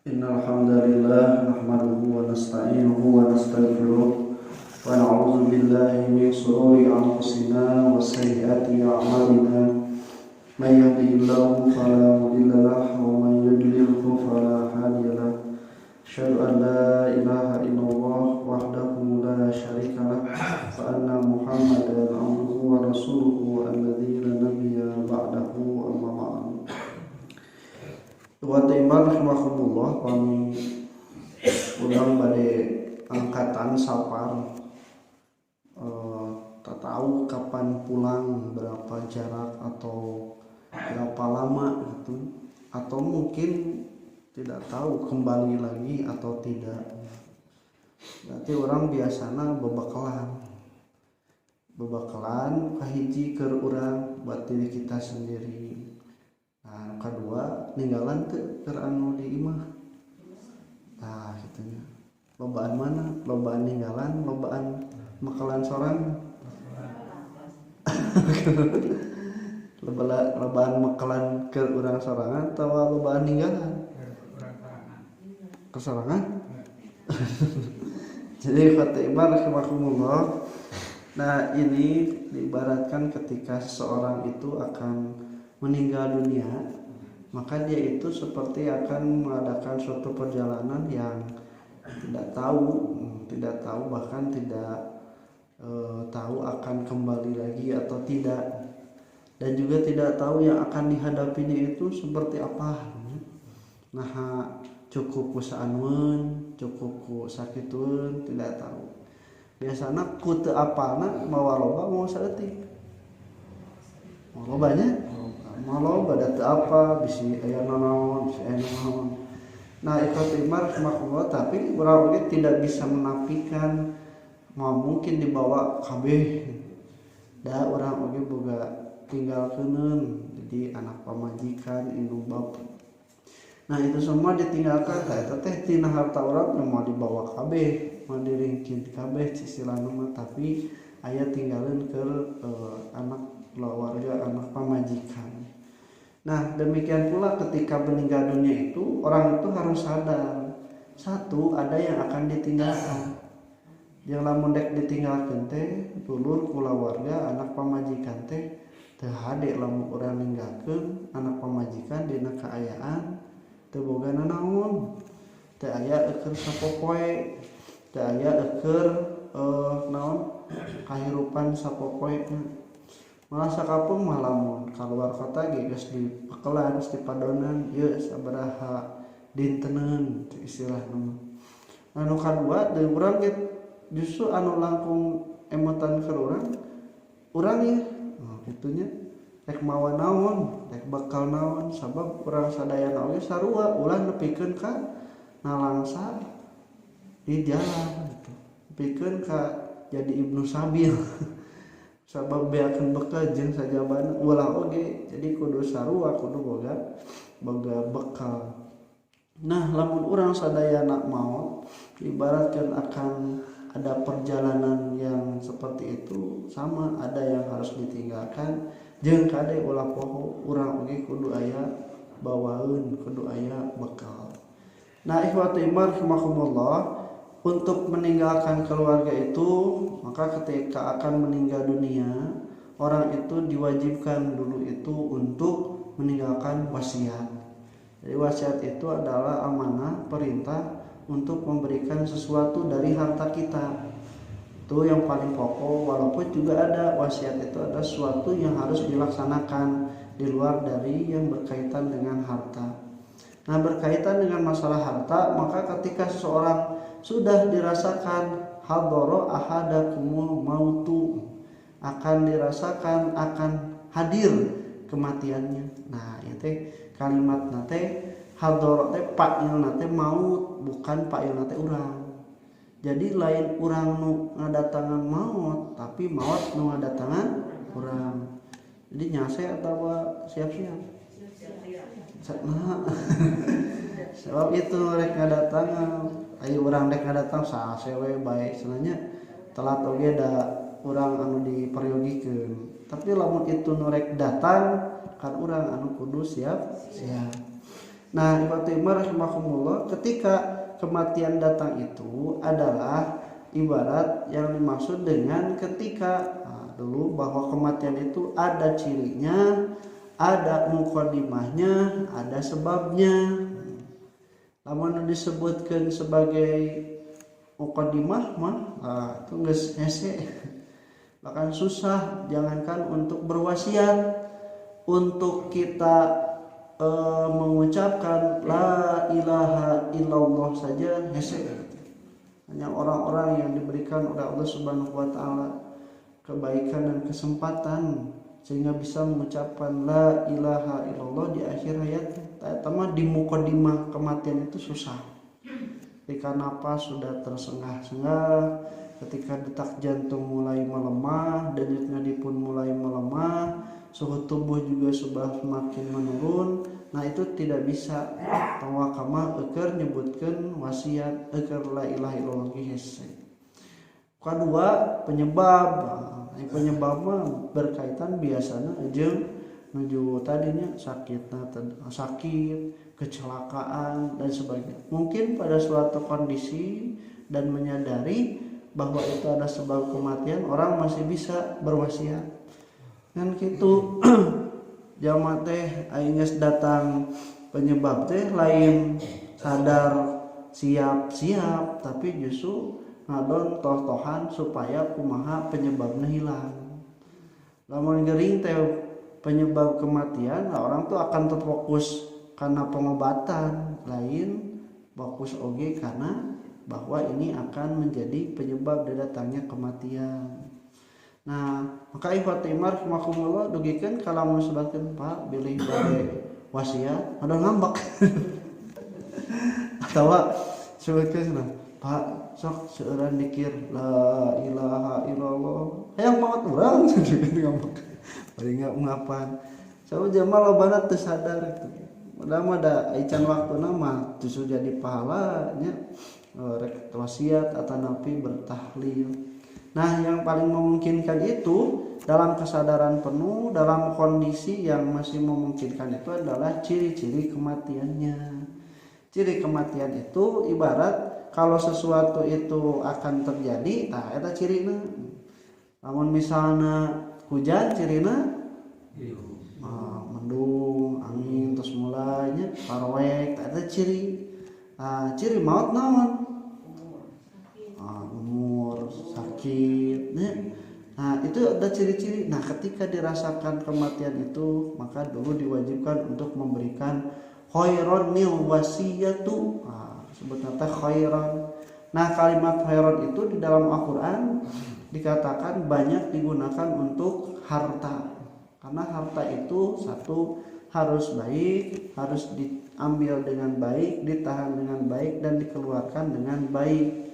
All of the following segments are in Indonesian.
Innal hamdalillah nahmaduhu wa nasta'inuhu wa nastaghfiruh wa na'udzu billahi min shururi anfusina wa sayyiati a'malina. May yahdihillahu fala mudilla lahu wa may yudlilhu fala hadiya lahu. Asyhadu an la ilaha illallah wahdahu la syarika lahu wa anna Muhammadan abduhu wa rasuluhu alladzi la nabiyya ba'dahu amma ba'du. Wa iman rahimakumullah, kami ulang bade angkatan sapar, tak tahu kapan pulang, berapa jarak atau berapa lama gitu, atau mungkin tidak tahu kembali lagi atau tidak. Berarti orang biasanya bebakalan kahiji keur urang buat diri kita sendiri. Nah, kedua ninggalan teu keur anu di imah. Nah, gitunya. Lobaan mana? Lobaan ninggalan, lobaan makalan sorang. Lobaan makalan keur urang sorangan atau lobaan ninggalan? Kesorangan? Jadi khotimah rahimakumullah. Nah, ini diibaratkan ketika seseorang itu akan meninggal dunia, maka dia itu seperti akan mengadakan suatu perjalanan yang tidak tahu bahkan tidak tahu akan kembali lagi atau tidak, dan juga tidak tahu yang akan dihadapinya itu seperti apa. Nah, cukup ku saaneun, cukup ku sakitun, tidak tahu. Biasana ku teu apana mawa loba mau saeutik. Mau lobanya? Mau loba teu apa, bisi aya naon, bisi aya naon. Nah, ikhwat iman rahimakumullah, tapi urang oge tidak bisa menafikan mau mungkin dibawa kabeh. Da urang oge boga tinggalkeun, jadi anak pamajikan, indung bapak. Nah, itu semua ditinggalkan, eta teh tina harta urang mau dibawa kabeh, mau diringkin kabeh cicilan mah, tapi aya tinggalin ke anak keluarga, anak pamajikan. Nah, demikian pula ketika meninggal dunia itu, orang itu harus sadar, satu, ada yang akan ditinggalkan. Yang lamun dek ditinggalkan teh dulur kulawarga, anak pamajikan teh teu hade lamun urang ninggalkeun anak pamajikan dina kaayaan teu boga nanaon, teu aya eukeun sapopoe, teu aya eukeun naon kahirupan sapopoena. Malah sakapeung mah lamun kaluar kota ge geus dipakelan, geus dipadonan, ieu sabaraha dinteneun istilahna. Anu kadua deui urang ge justru anu langkung emotan keur urang ya, itunya rek mawa naon, rek bakal naon, sabab urang sadayana oge sarua ulah nepikeun ka nalangsa di jalan gitu. Nepikeun ka jadi ibnu sabil. Sabab beakeun bekal jeung sajabana ulah oge, jadi kudu sarua, kudu boga bekal. Nah, lamun urang sadayana maot ibaratkan akan ada perjalanan yang seperti itu, sama ada yang harus ditinggalkan jeung kade ulah poho urang oge kudu aya bawaeun, kudu aya bekal. Nah, ikhwati iman rahimakumullah, untuk meninggalkan keluarga itu, maka ketika akan meninggal dunia, orang itu diwajibkan dulu itu untuk meninggalkan wasiat. Jadi wasiat itu adalah amanah, perintah untuk memberikan sesuatu dari harta kita. Itu yang paling pokok, walaupun juga ada wasiat itu ada sesuatu yang harus dilaksanakan di luar dari yang berkaitan dengan harta. Nah, berkaitan dengan masalah harta, maka ketika seseorang sudah dirasakan hadara ahadakumul mautu, akan dirasakan akan hadir kematiannya. Nah, itu kalimat nate hadara teh fa'ilna teh maut, bukan fa'ilna teh urang. Jadi lain urang nu ngadatangan maut, tapi maut nu ngadatangan urang. Jadi nyase atau siap-siap? Nah, sebab itu mereka datang, ayo orang mereka datang sasewe baik sebenarnya telat oge da urang anu diperyogikeun. Tapi lamun itu norek datang kan urang anu kudu siap. Nah, ikhwatimah rahimakumullah, ketika kematian datang itu adalah ibarat yang dimaksud dengan ketika dulu bahwa kematian itu ada cirinya, ada mukadimahnya, ada sebabnya. Lamun disebutkan sebagai mukadimah mah itu geus hese. Bahkan susah, jangankan untuk berwasiat, untuk kita mengucapkan la ilaha illallah saja hese. Hanya orang-orang yang diberikan oleh Allah Subhanahu wa taala kebaikan dan kesempatan sehingga bisa mengucapkan la ilaha illallah di akhir hayat. Terutama di mukadimah kematian itu susah. Ketika napas sudah tersengah-sengah, ketika detak jantung mulai melemah, denyut nadi pun mulai melemah, suhu tubuh juga sudah semakin menurun. Nah itu tidak bisa tawakama eker nyebutkan wasiat eker la ilaha illallah hese. Kedua, penyebab mah berkaitan biasanya jeung menuju tadinya sakit, kecelakaan dan sebagainya. Mungkin pada suatu kondisi dan menyadari bahwa itu ada sebab kematian, orang masih bisa berwasiat. Kan gitu. Jalma teh aing geus datang penyebab teh lain sadar siap-siap, tapi justru ngadon toh-tohan supaya kumaha penyebabnya hilang. Lamun gering teh penyebab kematian, orang tuh akan terfokus karena pengobatan, lain fokus oge karena bahwa ini akan menjadi penyebab datangnya kematian. Nah, maka ikhwatimah rahimakumullah dugikeun kalamun sebatkeun Pak bilih bade wasiat ada ngambek. Atawa sebutkeun Pak sok seueuran dikir la ilaha illallah. Hayang maot urang ngambek. Bari ngapan. Saha jama lobana teu sadar itu. Padahal mah da aican waktuna mah justru jadi pahala nya rek wasiat atanapi bertahlil. Nah, yang paling memungkinkan itu dalam kesadaran penuh, dalam kondisi yang masih memungkinkan itu adalah ciri-ciri kematiannya. Ciri kematian itu ibarat kalau sesuatu itu akan terjadi, nah eta cirina. Namun misalnya hujan cirina mendung, angin terus mulainya parwek, eta ciri. Ciri maut naon? Sakit. Nah itu ada ciri-ciri. Nah ketika dirasakan kematian itu, maka dulu diwajibkan untuk memberikan khaironil wasiyatu. Sebutnya khairon. Nah kalimat khairon itu di dalam Al-Quran dikatakan banyak digunakan untuk harta. Karena harta itu satu harus baik, harus diambil dengan baik, ditahan dengan baik, dan dikeluarkan dengan baik.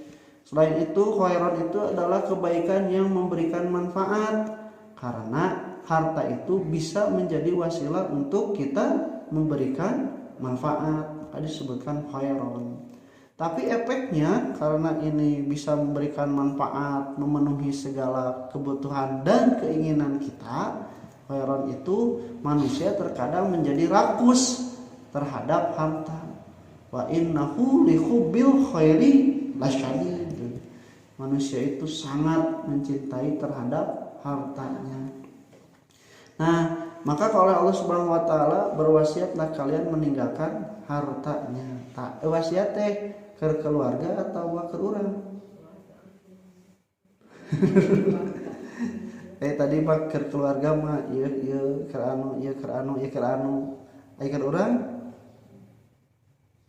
Selain itu, khairat itu adalah kebaikan yang memberikan manfaat. Karena harta itu bisa menjadi wasilah untuk kita memberikan manfaat. Maka disebutkan khairat. Tapi efeknya karena ini bisa memberikan manfaat, memenuhi segala kebutuhan dan keinginan kita, khairat itu manusia terkadang menjadi rakus terhadap harta. Wa innahu li hubbil khairi lasyadid. Manusia itu sangat mencintai terhadap hartanya. Nah, maka kalau Allah Subhanahu wa taala berwasiatlah kalian meninggalkan hartanya. Wasiat teh ke keluarga atau ke urang? Tadi mah ke keluarga mah ieu keur anu. Aya ke urang?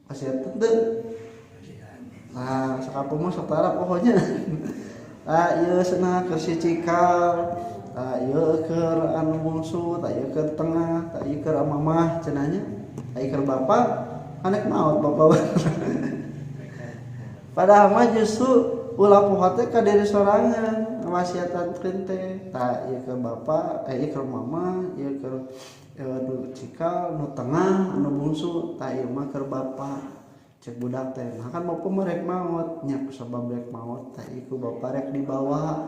Wasiat teu. Nah, sakapu mah setara pokoknya. Ieu cenah keur si cikal, ieu keur anu bungsu, ieu keur tengah, ieu keur mamah cenahnya. Ieu keur bapa, anek maot bapa. Padahal mah justru ulah poho teh ka diri sorangan, ngawasiatankeun teh. Ieu keur bapa, ieu keur mama, ieu keur cikal, nu tengah, anu bungsu, ieu mah keur bapa. Cek budak teh, nah kan bapak merek maut, nya kusabab rek maut, tah iku bapak rek dibawa,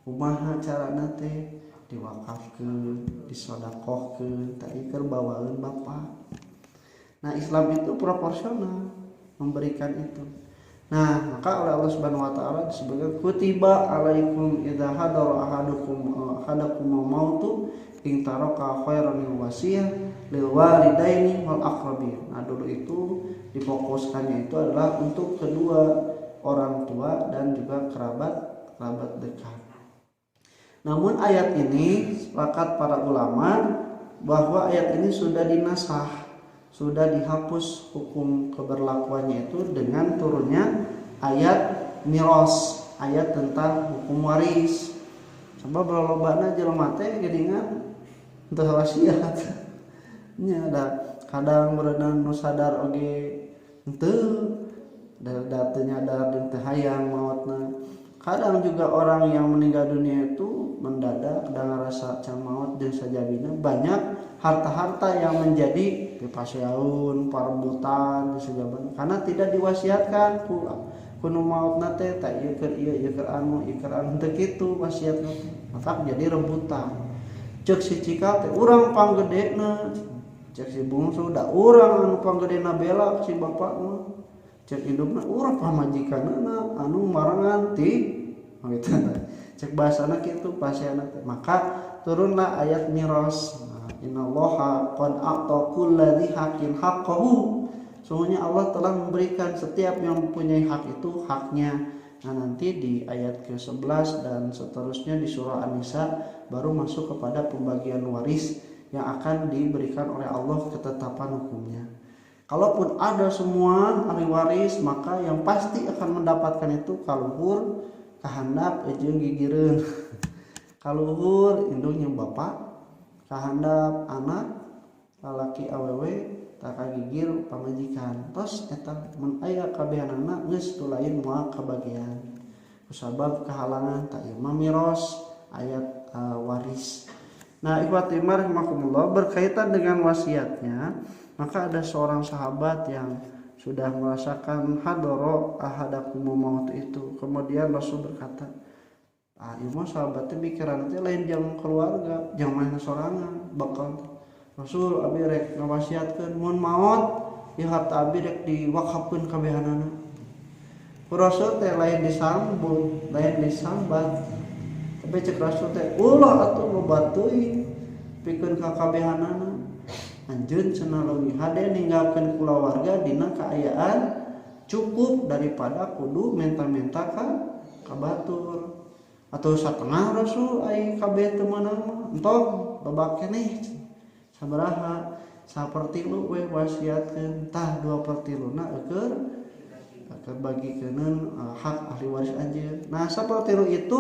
kumaha carana teh, diwakafkeun, disodakohkeun, tah ieu keur bawaeun bapak. Nah Islam itu proporsional memberikan itu. Nah maka oleh Allah Subhanahu Wa Taala disebutkan kutiba alaikum idza hadara ahadakum mautu in taraka khairan wasiyah lil walidaini wal aqrabin. Nah dulu itu difokuskannya itu adalah untuk kedua orang tua dan juga kerabat dekat. Namun ayat ini sepakat para ulama bahwa ayat ini sudah dinasah, sudah dihapus hukum keberlakuannya itu dengan turunnya ayat miros, ayat tentang hukum waris. Coba berlobana jelema teh geuningan teu wasiat. Nya ada kadang berenang nu sadar oge henteu da teu nyadar jeung teu hayang maotna. Kadang juga orang yang meninggal dunia itu mendadak dengan rasa can maut jeung sajabina banyak harta-harta yang menjadi pipaseun, parebutan sajabana karena tidak diwasiatkan ku nu mautna teh tak ieu keur anu teu kitu wasiatna maka jadi rebutan. Ceuk si cikal teh urang panggedena, cek si bungsu da urang anu panggedena bela si bapakna. Cek hidupna urang pamajikanna anu marangan ti gitu. Cek bahasana kitu pasieuna teh maka turunlah ayat miras. Innallaha qad a'ta kulladzi haqqin haqqahu. Sungguhnya Allah telah memberikan setiap yang mempunyai hak itu haknya. Nah nanti di ayat ke-11 dan seterusnya di surah An-Nisa baru masuk kepada pembagian waris yang akan diberikan oleh Allah ketetapan hukumnya. Kalaupun ada semua ahli waris maka yang pasti akan mendapatkan itu kaluhur, kahandap, jeung gigireun. Kaluhur indung jeung bapak, kahandap anak, lalaki awewe, tak gigir pamajikan. Tos eta mun aya kabehanana geus tu lain moal kabagian. Kusabab kehalangan tak ieu miros ayat waris. Nah, ikhwati rahimakumullah berkaitan dengan wasiatnya, maka ada seorang sahabat yang sudah merasakan hadoro ahadakum maut itu. Kemudian Rasul berkata, ieu mah sahabatnya pikiran teh lain jang keluarga, jang main sorangan, bakal Rasul abi rek ngawasiatkeun mun maot ieu harta abi rek diwakafkeun kabehanana. Rasul teh lain disambut, lain disambat. Tapi cek Rasul teh ulah atuh ngebatuin pikeun ka kabehanana. Anjeun cenah leuwih hade ninggalkeun kulawarga dina kaayaan cukup daripada kudu menta-menta ka batur. Atau satengah Rasul ai kabeh teu meunang mah entok loba keneh. Sabaraha saperti lu we wasiatkeun tah 2/3 eukeun bagikeun hak ahli waris anjeun. Nah, saperti itu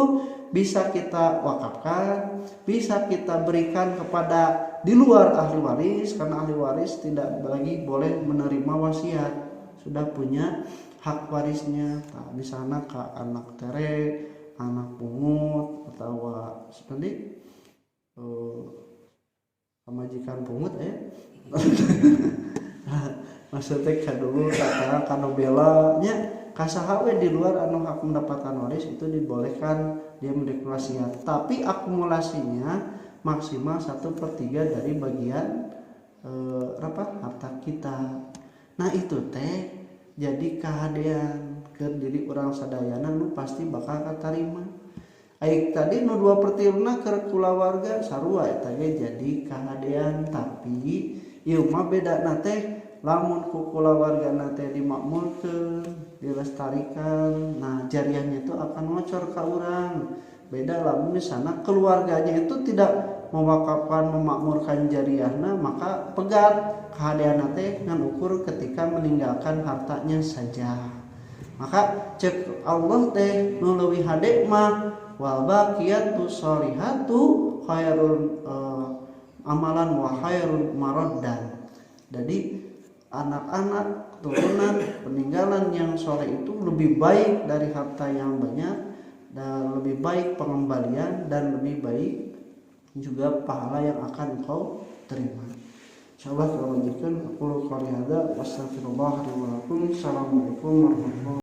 bisa kita wakafkan, bisa kita berikan kepada di luar ahli waris karena ahli waris tidak lagi boleh menerima wasiat, sudah punya hak warisnya. Nah, di sana ke anak tere, anak pungut atau seperti pemajikan pungut maksudnya ka dulu kana belanya kasaha we di luar anu hak mendapatkan waris itu dibolehkan dia memberikan wasiat, tapi akumulasinya maksimal 1/3 dari bagian harta kita. Nah itu teh jadi kahadean ke diri orang sadayana nu pasti bakal katarima. Aik tadi nu 2/3 ke kulawarga sarua eta ge jadi kahadean, tapi ieu mah bedana teh lamun ku kulawargana teh dimakmurkeun, dilestarikan, nah jariahnya itu akan ngocor ka urang. Beda lamun di sana keluarganya itu tidak mewakafkan memakmurkan jariahna, maka pegat kahadeana teh ngan ukur ketika meninggalkan hartanya saja. Maka cek Allah teh nu leuwih hade mah wal baqiyatu sholihatu khairun amalan wa khairun maraddan. Jadi anak-anak, turunan, peninggalan yang soleh itu lebih baik dari harta yang banyak dan lebih baik pengembalian dan lebih baik juga pahala yang akan engkau terima. Insyaallah kita lanjutkan. Aku qouli hadza wa astaghfirullah li wa lakum. Assalamualaikum warahmatullahi wabarakatuh.